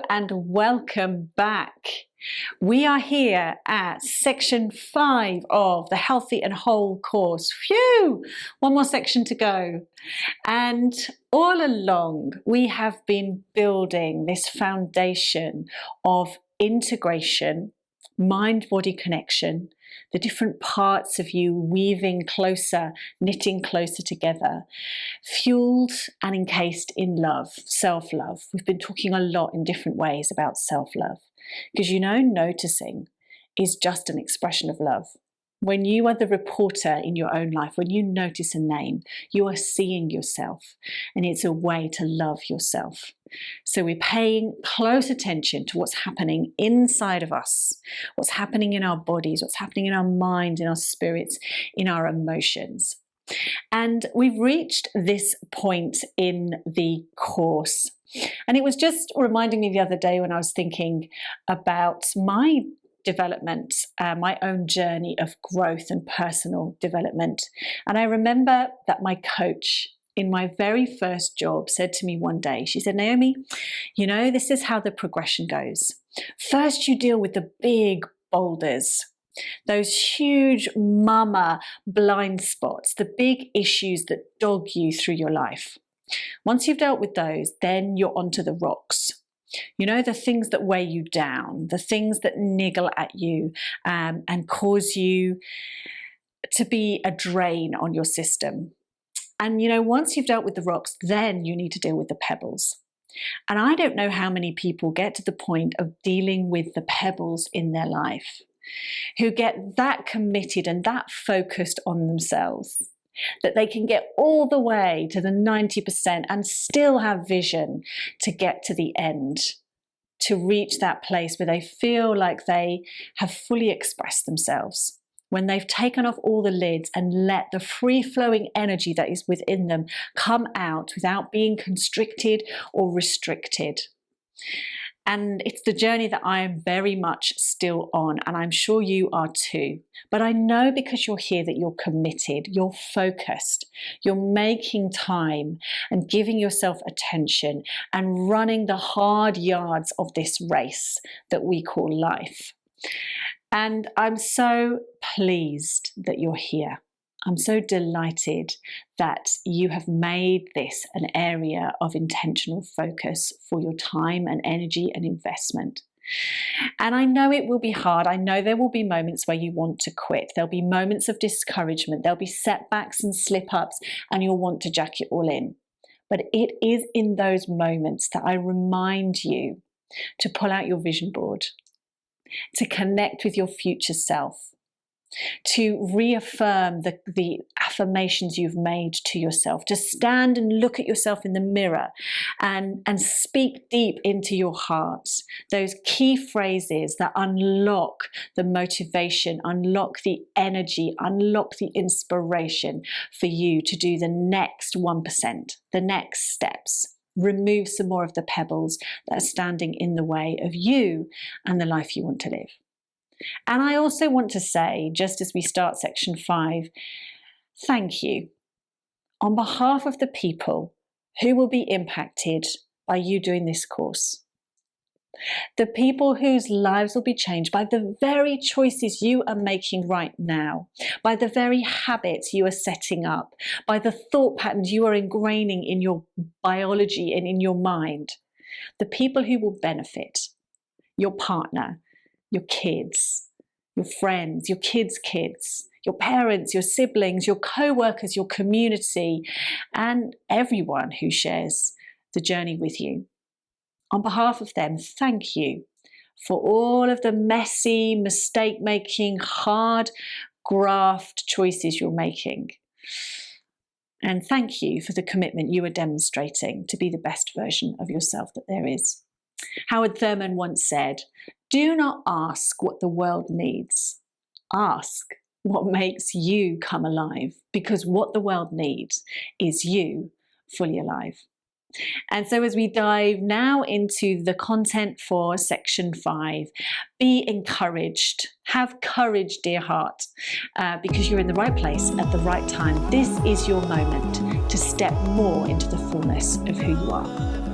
and welcome back. We are here at section 5 of the Healthy and Whole course. Phew! One more section to go. And all along, we have been building this foundation of integration, mind-body connection, the different parts of you weaving closer, knitting closer together, fueled and encased in love, self-love. We've been talking a lot in different ways about self-love because noticing is just an expression of love. When you are the reporter in your own life, when you notice a name, you are seeing yourself, and it's a way to love yourself. So we're paying close attention to what's happening inside of us, what's happening in our bodies, what's happening in our mind, in our spirits, in our emotions. And we've reached this point in the course. And it was just reminding me the other day when I was thinking about my development, my own journey of growth and personal development. And I remember that my coach in my very first job said to me one day, she said, Naomi, this is how the progression goes. First, you deal with the big boulders, those huge mama blind spots, the big issues that dog you through your life. Once you've dealt with those, then you're onto the rocks. The things that weigh you down, the things that niggle at you and cause you to be a drain on your system. And once you've dealt with the rocks, then you need to deal with the pebbles. And I don't know how many people get to the point of dealing with the pebbles in their life, who get that committed and that focused on themselves, that they can get all the way to the 90% and still have vision to get to the end, to reach that place where they feel like they have fully expressed themselves, when they've taken off all the lids and let the free-flowing energy that is within them come out without being constricted or restricted. And it's the journey that I am very much still on, and I'm sure you are too. But I know because you're here that you're committed, you're focused, you're making time and giving yourself attention and running the hard yards of this race that we call life. And I'm so pleased that you're here. I'm so delighted that you have made this an area of intentional focus for your time and energy and investment. And I know it will be hard. I know there will be moments where you want to quit. There'll be moments of discouragement. There'll be setbacks and slip-ups, and you'll want to jack it all in. But it is in those moments that I remind you to pull out your vision board, to connect with your future self, to reaffirm the affirmations you've made to yourself, to stand and look at yourself in the mirror and speak deep into your heart those key phrases that unlock the motivation, unlock the energy, unlock the inspiration for you to do the next 1%, the next steps. Remove some more of the pebbles that are standing in the way of you and the life you want to live. And I also want to say, just as we start section 5, thank you on behalf of the people who will be impacted by you doing this course. The people whose lives will be changed by the very choices you are making right now, by the very habits you are setting up, by the thought patterns you are ingraining in your biology and in your mind. The people who will benefit, your partner, your kids, your friends, your kids' kids, your parents, your siblings, your co-workers, your community, and everyone who shares the journey with you. On behalf of them, thank you for all of the messy, mistake-making, hard graft choices you're making. And thank you for the commitment you are demonstrating to be the best version of yourself that there is. Howard Thurman once said, "Do not ask what the world needs. Ask what makes you come alive, because what the world needs is you fully alive." And so as we dive now into the content for section 5, be encouraged. Have courage, dear heart, because you're in the right place at the right time. This is your moment to step more into the fullness of who you are.